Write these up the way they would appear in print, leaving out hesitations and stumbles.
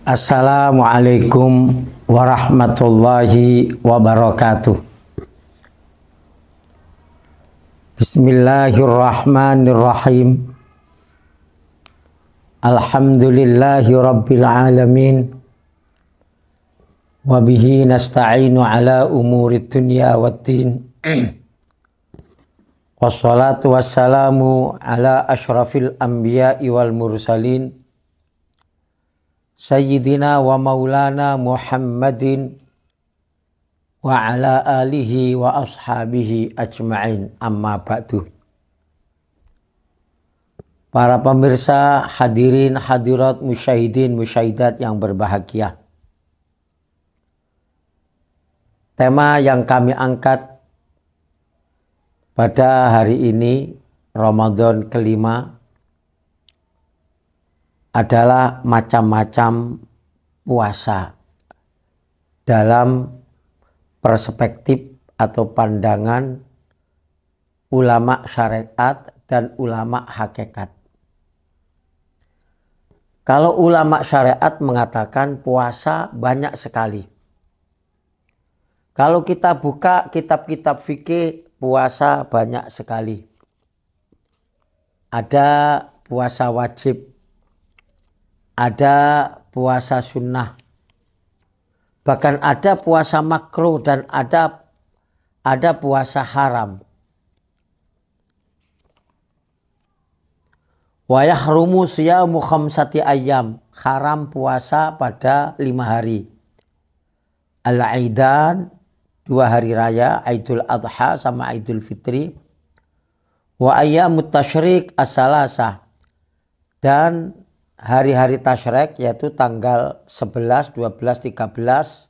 Assalamualaikum warahmatullahi wabarakatuh. Bismillahirrahmanirrahim. Alhamdulillahi rabbil alamin. Wabihi nasta'inu ala umuri dunya waddin. Wassalatu wassalamu ala ashrafil anbiya'i wal mursalin. Sayyidina wa maulana Muhammadin wa ala alihi wa ashabihi ajma'in, amma ba'du. Para pemirsa, hadirin, hadirat, musyahidin, musyahidat yang berbahagia. Tema yang kami angkat pada hari ini, Ramadan kelima, adalah macam-macam puasa dalam perspektif atau pandangan ulama syariat dan ulama hakikat. Kalau ulama syariat mengatakan puasa banyak sekali. Kalau kita buka kitab-kitab fikih, puasa banyak sekali. Ada puasa wajib, ada puasa sunnah, bahkan ada puasa makruh dan ada puasa haram. Wa yahrumu siyamu khamsati ayyam, haram puasa pada 5 hari. Al-Aidan, 2 hari raya, Aidul Adha sama Aidul Fitri. Wa ayyamut tasyrik as-salasah, dan hari-hari tasyrik yaitu tanggal 11, 12, 13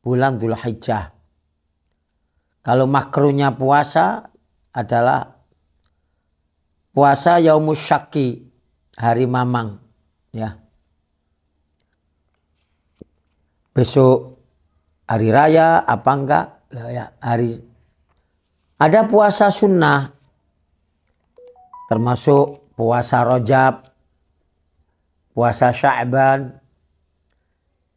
bulan Dzulhijjah. Kalau makruhnya puasa adalah puasa Yaumus Syakki, hari Mamang, ya. Besok hari raya apa enggak? Ya, hari. Ada puasa sunnah, termasuk puasa Rajab, puasa Sya'ban.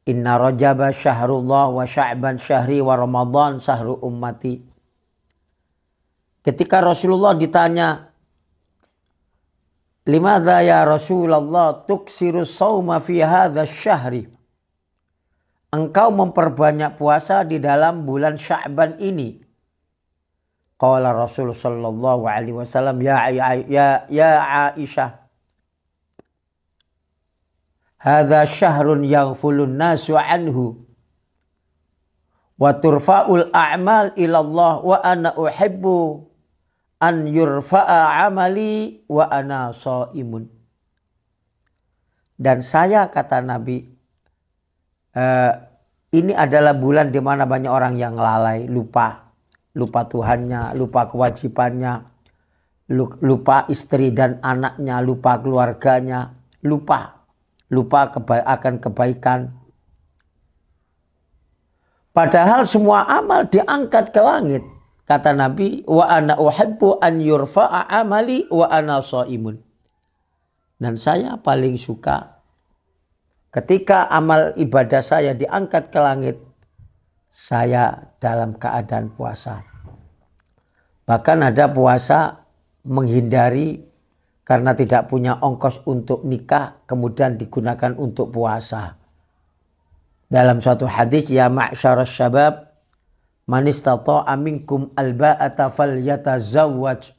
Inna Rajaba syahrullah wa Sya'ban syahri wa Ramadan syahru ummati. Ketika Rasulullah ditanya, limadza ya Rasulullah tuksiru shauma fi hadzal syahri? Engkau memperbanyak puasa di dalam bulan Sya'ban ini. Qala Rasul sallallahu alaihi wasallam, ya Aisyah, hadza syahrun yaghfulun nasu anhu wa turfa'ul a'mal ilallah wa ana uhibbu an yurfa'a amali wa ana shaimun. Dan saya, kata Nabi, ini adalah bulan di mana banyak orang yang lalai, lupa Tuhannya, lupa kewajibannya, lupa istri dan anaknya, lupa keluarganya, lupa akan kebaikan. Padahal semua amal diangkat ke langit. Kata Nabi, wa ana uhibbu an yurfa'a amali wa ana shaimun. Dan saya paling suka ketika amal ibadah saya diangkat ke langit, saya dalam keadaan puasa. Bahkan ada puasa menghindari karena tidak punya ongkos untuk nikah, kemudian digunakan untuk puasa. Dalam suatu hadis, ya ma'syarasy syabab, man istata'a minkum alba'ata falyatazawwaj,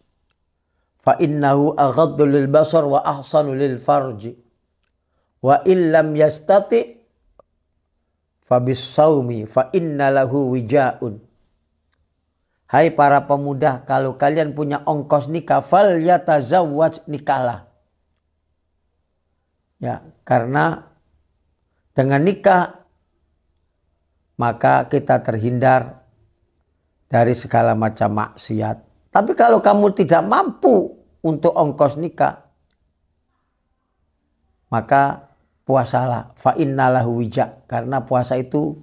fa innahu aghaddu lil basar wa ahsanu lil farji, wa illam yastati' fa bis-shaumi fa inna lahu wija'un. Hai para pemuda, kalau kalian punya ongkos nikah, fal yatazawwaj, nikahlah. Ya, karena dengan nikah maka kita terhindar dari segala macam maksiat. Tapi kalau kamu tidak mampu untuk ongkos nikah, maka puasalah. Fa innalahu wija', karena puasa itu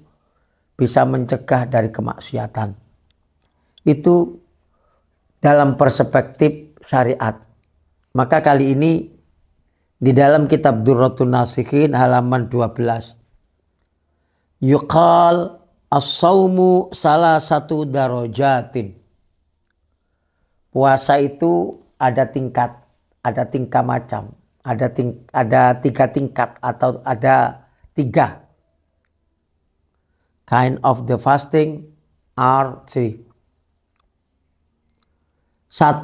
bisa mencegah dari kemaksiatan. Itu dalam perspektif syariat. Maka kali ini Di dalam kitab Durratun Nasikhin halaman 12. Yuqal as-sawmu salah satu darajatin. Puasa itu ada tingkat, ada tingkah macam, ada 3 tingkat atau ada 3. Kind of the fasting are 3. 1,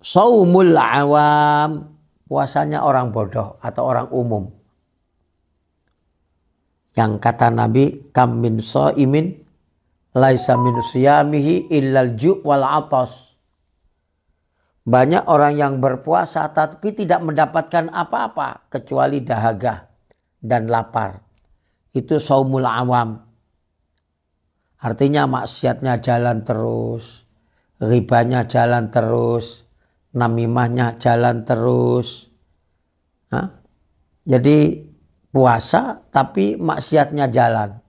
saumul awam, puasanya orang bodoh atau orang umum. Yang kata Nabi, kam min shaimin laisa min siyamihi illal ju' wal atas. Banyak orang yang berpuasa tapi tidak mendapatkan apa-apa kecuali dahaga dan lapar. Itu saumul awam. Artinya maksiatnya jalan terus, ribanya jalan terus, namimahnya jalan terus. Jadi puasa tapi maksiatnya jalan.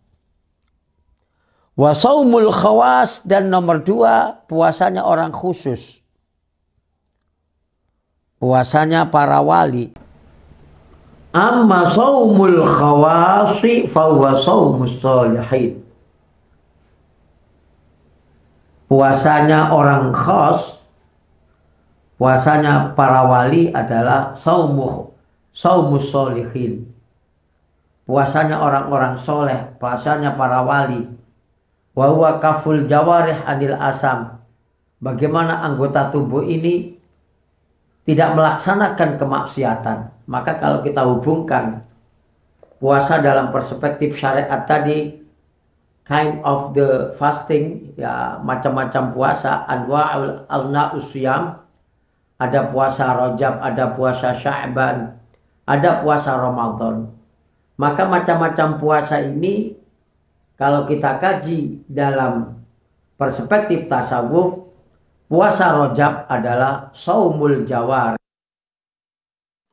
Wa saumul khawas, dan nomor 2 puasanya orang khusus. Puasanya para wali. Amma saumul khawasi fa huwa saumus sholihin. Puasanya orang khas, puasanya para wali adalah saumus sholihin. Puasanya orang-orang soleh, puasanya para wali. Wa huwa kaful jawarih anil asam. Bagaimana anggota tubuh ini tidak melaksanakan kemaksiatan. Maka kalau kita hubungkan puasa dalam perspektif syariat tadi, kind of the fasting, ya macam-macam puasa, anwa'ul al-na'usyam, ada puasa Rajab, ada puasa Sya'ban, ada puasa Ramadan. Maka macam-macam puasa ini kalau kita kaji dalam perspektif tasawuf, puasa Rajab adalah saumul jawar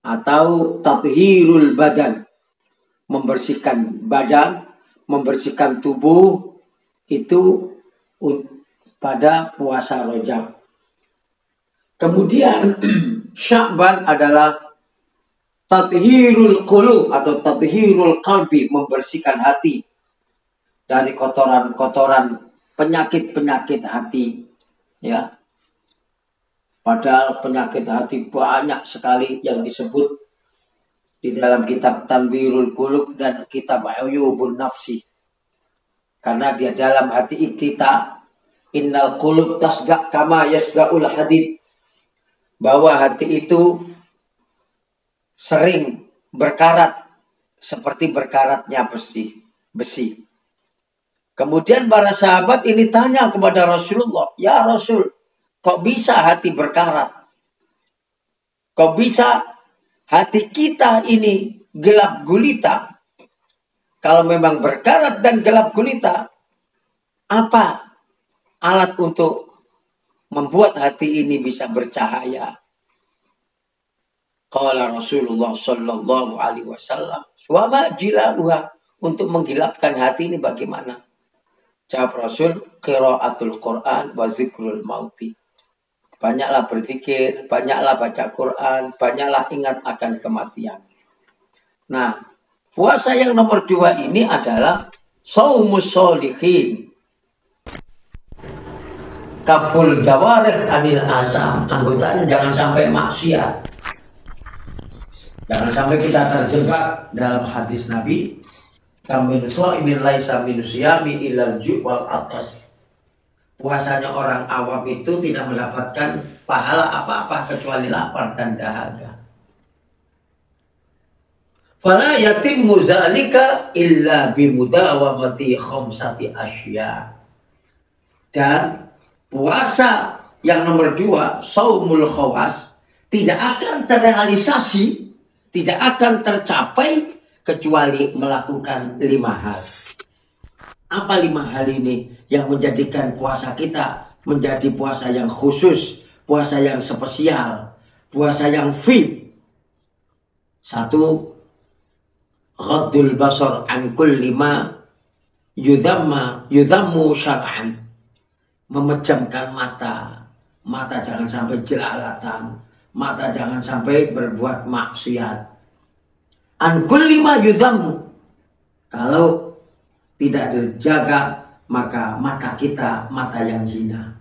atau tathhirul badan, membersihkan badan, membersihkan tubuh, itu pada puasa Rajab. Kemudian Sya'ban adalah tathhirul qulub atau tathhirul qalbi, membersihkan hati dari kotoran-kotoran penyakit-penyakit hati, ya. Padahal penyakit hati banyak sekali yang disebut di dalam kitab Tanwirul Qulub dan kitab Uyubun Nafsi. Karena dia dalam hati kita, innal qulub tasda' kama yasda'ul hadid, bahwa hati itu sering berkarat seperti berkaratnya besi. Kemudian para sahabat ini tanya kepada Rasulullah, ya Rasul, kok bisa hati berkarat? Kok bisa hati kita ini gelap gulita? Kalau memang berkarat dan gelap gulita, apa alat untuk membuat hati ini bisa bercahaya? Qala Rasulullah sallallahu alaihi wasallam, wa ma jilaluha, untuk menggilapkan hati ini bagaimana? Jawab Rasul, qiraatul Quran wa zikrul mauti. Banyaklah berzikir, banyaklah baca Quran, banyaklah ingat akan kematian. Nah, puasa yang nomor 2 ini adalah saumus sholihin. Kaful jawarih anil asam, anggotanya jangan sampai maksiat. Jangan sampai kita terjebak dalam hadis Nabi, kamin shaimin laisa min siyami illal ju' wal atas. Puasanya orang awam itu tidak mendapatkan pahala apa-apa kecuali lapar dan dahaga. Fala yatimmu zalika illa bimudawamati khamsati asya. Dan puasa yang nomor 2, saumul khawas, tidak akan terrealisasi, tidak akan tercapai kecuali melakukan 5 hal. Apa 5 hal ini yang menjadikan puasa kita menjadi puasa yang khusus, puasa yang spesial, puasa yang VIP? 1, ghaddul basar an kulli ma yudhammu syar'an. Memejamkan mata jangan sampai jelalatan, mata jangan sampai berbuat maksiat. An kulli ma yudhammu. Kalau tidak dijaga, maka mata kita mata yang hina.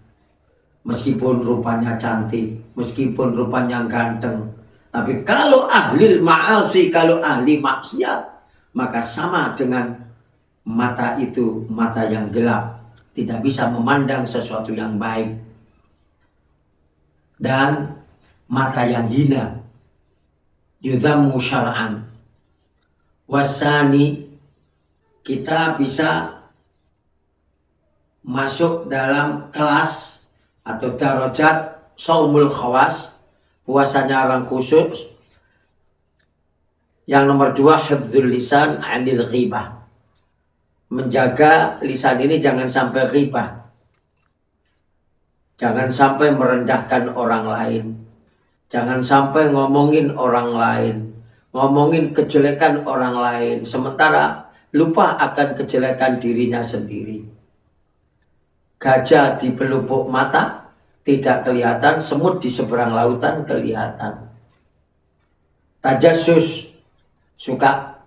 Meskipun rupanya cantik, meskipun rupanya ganteng, tapi kalau ahli ma'asi, kalau ahli maksiat, maka sama dengan mata itu mata yang gelap, tidak bisa memandang sesuatu yang baik, dan mata yang hina, yudhammu syar'an. Wasani, kita bisa masuk dalam kelas atau darajat saumul khawas, puasanya orang khusus. Yang nomor 2, hifdzul lisan anil ghibah, menjaga lisan ini jangan sampai ghibah, jangan sampai merendahkan orang lain, jangan sampai ngomongin orang lain, ngomongin kejelekan orang lain, sementara lupa akan kejelekan dirinya sendiri. Gajah di pelupuk mata tidak kelihatan, semut di seberang lautan kelihatan. Tajassus, suka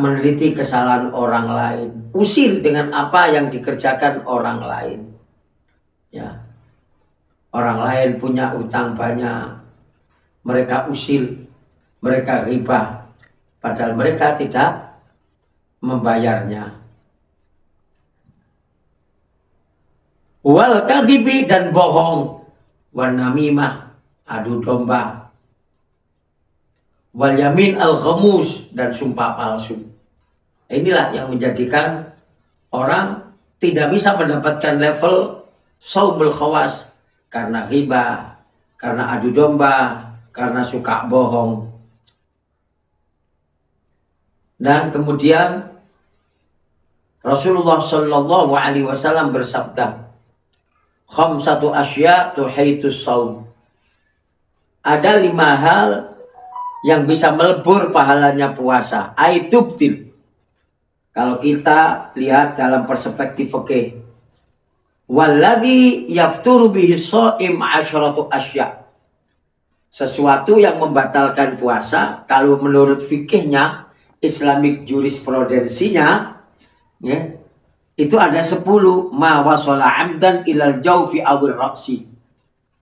meneliti kesalahan orang lain, usil dengan apa yang dikerjakan orang lain. Ya, orang lain punya utang banyak, mereka usil, mereka ghibah, padahal mereka tidak membayarnya. Wal kadhibi, dan bohong, wan namimah, adu domba, wal yamin al ghamus, dan sumpah palsu. Inilah yang menjadikan orang tidak bisa mendapatkan level saumul khawas, karena ghibah, karena adu domba, karena suka bohong. Dan kemudian Rasulullah Shallallahu Alaihi Wasallam bersabda, khamsatu asya tuhaitus saum. Ada 5 hal yang bisa melebur pahalanya puasa. Aitubtil. Kalau kita lihat dalam perspektif fikih, walladzi yafturu bihi shaim asyratu asya. Sesuatu yang membatalkan puasa, kalau menurut fikihnya, Islamic jurisprudensinya, ya, itu ada 10. Ma wasala amdan ilal jawfi awir raksi.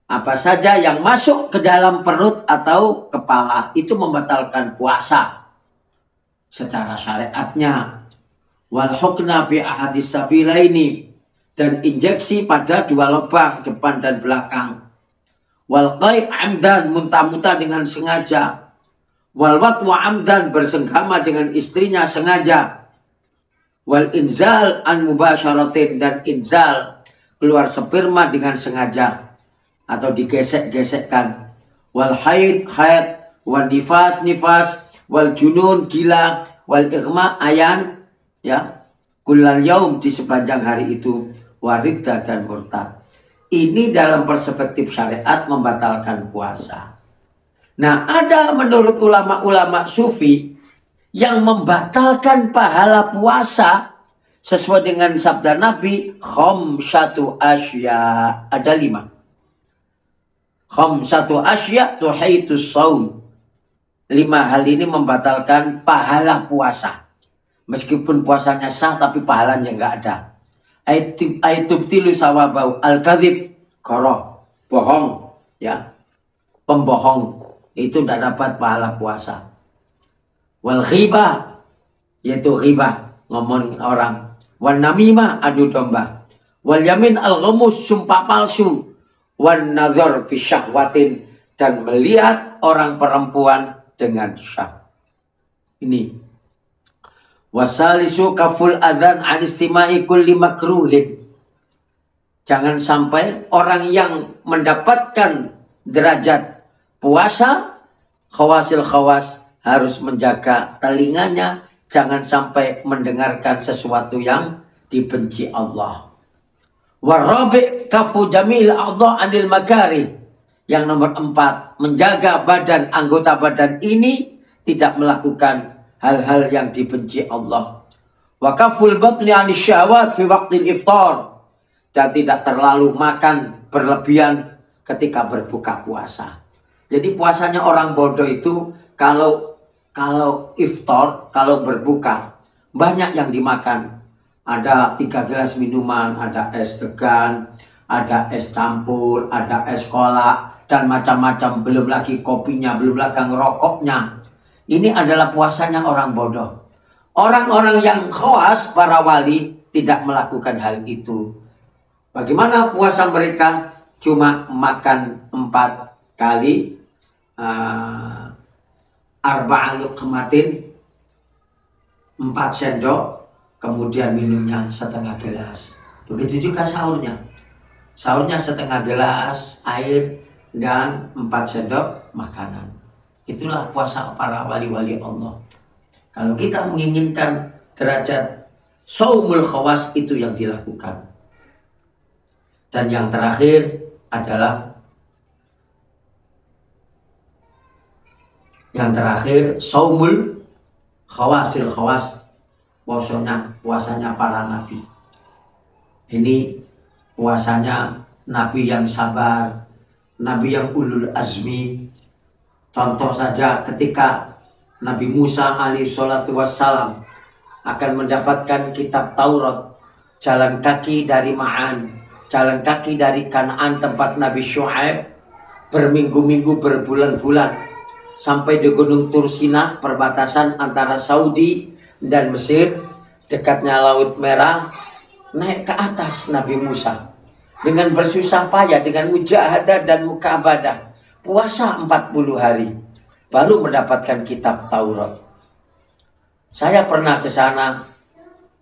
Apa saja yang masuk ke dalam perut atau kepala itu membatalkan puasa secara syariatnya. Wal hukna fi ahadis sabilaini, dan injeksi pada 2 lubang depan dan belakang. Wal qai' amdan, muntah-muntah dengan sengaja. Wal watwa amdan, bersenggama dengan istrinya sengaja. Wal inzal an mubasyaratin, dan inzal, keluar sperma dengan sengaja atau digesek-gesekkan. Wal haid, wal nifas, wal junun, gila, wal ighma, ayan, ya, kullal yaum, di sepanjang hari itu, waridda, dan murtad. Ini dalam perspektif syariat membatalkan puasa. Nah, ada menurut ulama-ulama sufi yang membatalkan pahala puasa sesuai dengan sabda Nabi, khamsatu asya, ada 5. Khamsatu asya tuhaitus saum. 5 hal ini membatalkan pahala puasa. Meskipun puasanya sah, tapi pahalanya nggak ada. Aitubtilu sawabau, al-kadhib, koroh, bohong, ya, pembohong, itu tidak dapat pahala puasa. Wal ghibah, yaitu ghibah, ngomongin orang. Wal namimah, adu domba. Wal yamin al ghamus, sumpah palsu. Wan nazar bi syahwatin, dan melihat orang perempuan dengan syah. Ini. Wasalisu kaful adzan an istimai kulli makruhin. Jangan sampai orang yang mendapatkan derajat puasa, khawasil khawas, harus menjaga telinganya, jangan sampai mendengarkan sesuatu yang dibenci Allah. Warabi' kafu jamil a'dha' anil makari. Yang nomor 4, menjaga badan, anggota badan ini tidak melakukan hal-hal yang dibenci Allah. Wa kaful batni 'anil syahwat fi waqtil iftar, dan tidak terlalu makan berlebihan ketika berbuka puasa. Jadi puasanya orang bodoh itu kalau iftar, kalau berbuka, banyak yang dimakan. Ada 3 gelas minuman, ada es degan, ada es campur, ada es kolak, dan macam-macam. Belum lagi kopinya, belum lagi ngerokoknya. Ini adalah puasanya orang bodoh. Orang-orang yang khawas, para wali, tidak melakukan hal itu. Bagaimana puasa mereka? Cuma makan 4 kali, arba'an luqmatin, 4 sendok, kemudian minumnya setengah gelas. Begitu juga sahurnya. Sahurnya setengah gelas air dan 4 sendok makanan. Itulah puasa para wali-wali Allah. Kalau kita menginginkan derajat shaumul khawas, itu yang dilakukan. Dan yang terakhir adalah shaumul khawasil khawas, puasanya para nabi. Ini puasanya nabi yang sabar, nabi yang ulul azmi. Contoh saja ketika Nabi Musa alaihissalatu wassalam akan mendapatkan kitab Taurat, jalan kaki dari Ma'an, jalan kaki dari Kanaan tempat Nabi Syu'aib, berminggu-minggu, berbulan-bulan, sampai di Gunung Tursina, perbatasan antara Saudi dan Mesir, dekatnya Laut Merah. Naik ke atas Nabi Musa dengan bersusah payah, dengan mujahadah dan mukabadah, puasa 40 hari, baru mendapatkan kitab Taurat. Saya pernah ke sana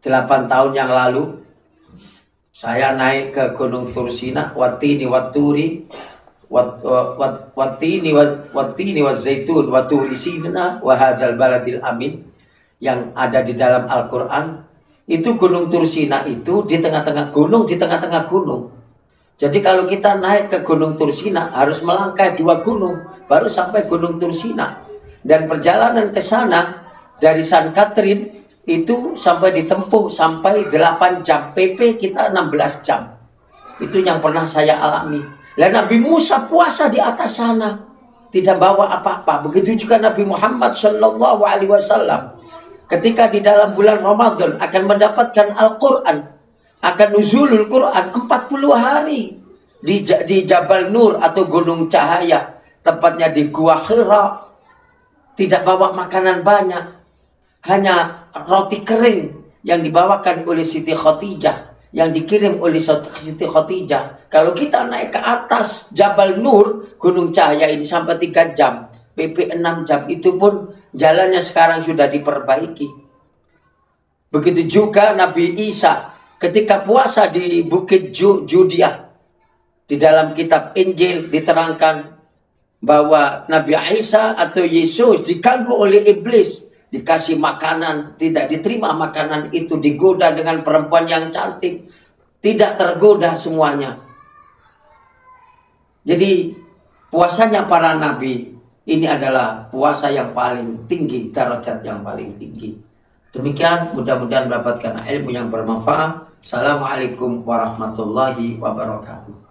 8 tahun yang lalu. Saya naik ke Gunung Tursina, watini waturi, watini wazaitun, waturi sinna, wahadal baladil amin, yang ada di dalam Al-Quran. Itu Gunung Tursina itu di tengah-tengah gunung, di tengah-tengah gunung. Jadi kalau kita naik ke Gunung Tursina harus melangkah 2 gunung baru sampai Gunung Tursina. Dan perjalanan ke sana dari San Catherine itu sampai ditempuh sampai 8 jam. PP kita 16 jam. Itu yang pernah saya alami. Dan Nabi Musa puasa di atas sana, tidak bawa apa-apa. Begitu juga Nabi Muhammad SAW. Ketika di dalam bulan Ramadan akan mendapatkan Al-Quran, akan nuzulul Quran 40 hari di Jabal Nur atau Gunung Cahaya, tepatnya di Gua Hira. Tidak bawa makanan banyak, hanya roti kering yang dibawakan oleh Siti Khadijah, yang dikirim oleh Siti Khadijah. Kalau kita naik ke atas Jabal Nur, Gunung Cahaya ini sampai 3 jam, PP 6 jam, itu pun jalannya sekarang sudah diperbaiki. Begitu juga Nabi Isa ketika puasa di Bukit Judiah. Di dalam kitab Injil diterangkan bahwa Nabi Isa atau Yesus diganggu oleh iblis, dikasih makanan, tidak diterima makanan itu, digoda dengan perempuan yang cantik, tidak tergoda semuanya. Jadi puasanya para nabi ini adalah puasa yang paling tinggi, derajat yang paling tinggi. Demikian, mudah-mudahan mendapatkan ilmu yang bermanfaat. Assalamualaikum warahmatullahi wabarakatuh.